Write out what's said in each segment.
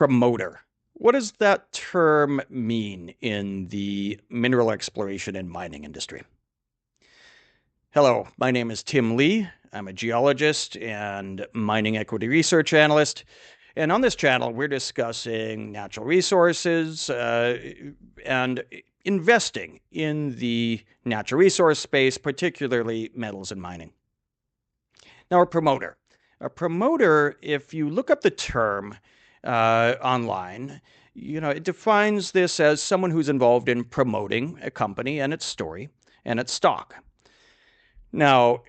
Promoter. What does that term mean in the mineral exploration and mining industry? Hello, my name is Tim Lee. I'm a geologist and mining equity research analyst. And on this channel, we're discussing natural resources and investing in the natural resource space, particularly metals and mining. Now, a promoter. A promoter, if you look up the term online, it defines this as someone who's involved in promoting a company and its story and its stock. Now,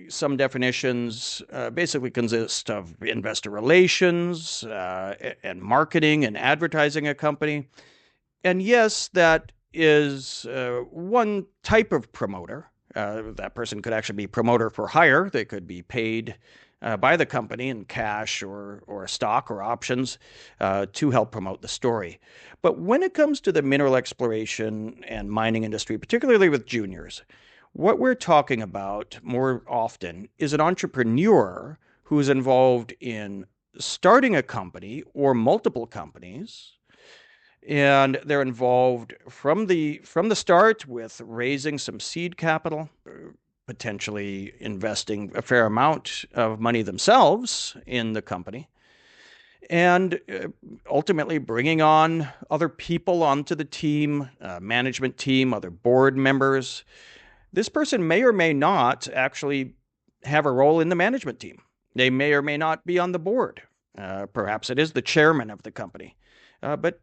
some definitions basically consist of investor relations and marketing and advertising a company. And yes, that is one type of promoter. That person could actually be promoter for hire. They could be paid by the company in cash or stock or options to help promote the story. But when it comes to the mineral exploration and mining industry, particularly with juniors, what we're talking about more often is an entrepreneur who is involved in starting a company or multiple companies. And they're involved from the start with raising some seed capital, potentially investing a fair amount of money themselves in the company, and ultimately bringing on other people onto the team, management team, other board members. This person may or may not actually have a role in the management team. They may or may not be on the board. Perhaps it is the chairman of the company. But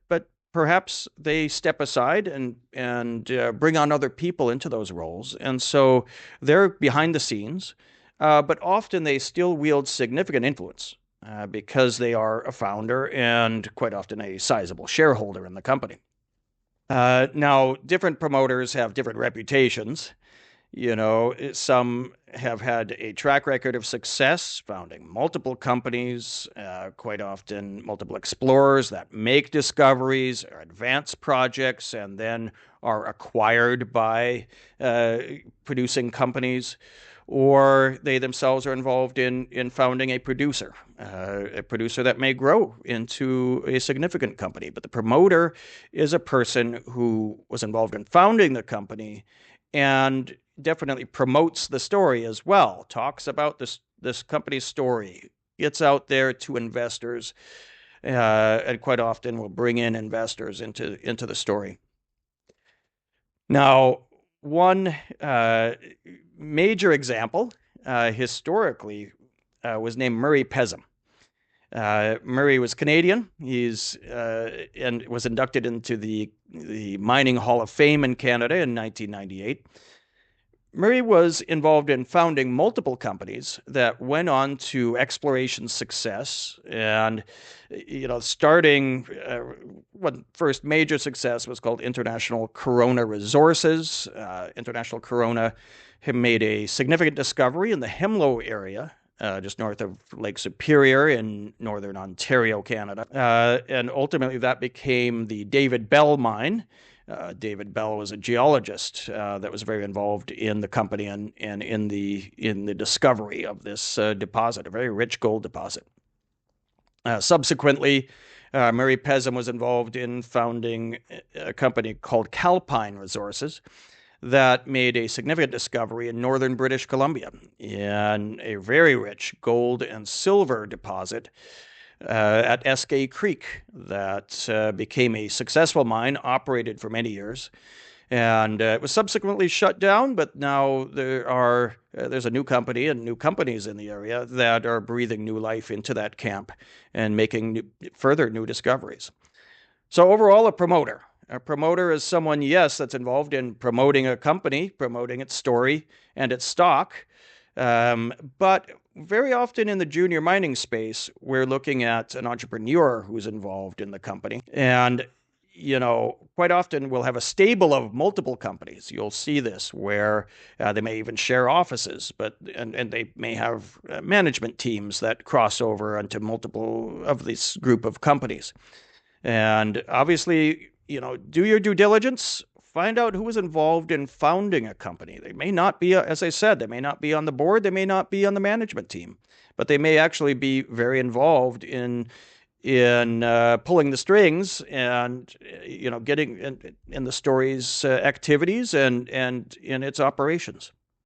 perhaps they step aside and bring on other people into those roles. And so they're behind the scenes, but often they still wield significant influence because they are a founder and quite often a sizable shareholder in the company. Now, different promoters have different reputations. Some have had a track record of success founding multiple companies, quite often multiple explorers that make discoveries or advance projects and then are acquired by producing companies, or they themselves are involved in founding a producer that may grow into a significant company. But the promoter is a person who was involved in founding the company and definitely promotes the story as well, talks about this company's story, gets out there to investors, and quite often will bring in investors into the story. Now, one major example historically was named Murray Pezim. Murray was Canadian. He's and was inducted into the Mining Hall of Fame in Canada in 1998. Murray was involved in founding multiple companies that went on to exploration success. And, starting one first major success was called International Corona Resources. International Corona had made a significant discovery in the Hemlo area, just north of Lake Superior in northern Ontario, Canada. And ultimately that became the David Bell mine. David Bell was a geologist that was very involved in the company and in the discovery of this deposit, a very rich gold deposit. Subsequently, Murray Pezim was involved in founding a company called Calpine Resources that made a significant discovery in northern British Columbia in a very rich gold and silver deposit at Eskay Creek that became a successful mine, operated for many years, and it was subsequently shut down. But now there's a new company and new companies in the area that are breathing new life into that camp and making further new discoveries. So overall, a promoter. A promoter is someone, yes, that's involved in promoting a company, promoting its story and its stock. But very often in the junior mining space, we're looking at an entrepreneur who's involved in the company. And, quite often we'll have a stable of multiple companies. You'll see this where they may even share offices, and they may have management teams that cross over onto multiple of this group of companies. And obviously, do your due diligence. Find out who was involved in founding a company. They may not be, as I said, they may not be on the board, they may not be on the management team, but they may actually be very involved in in pulling the strings and getting in the story's activities and in its operations.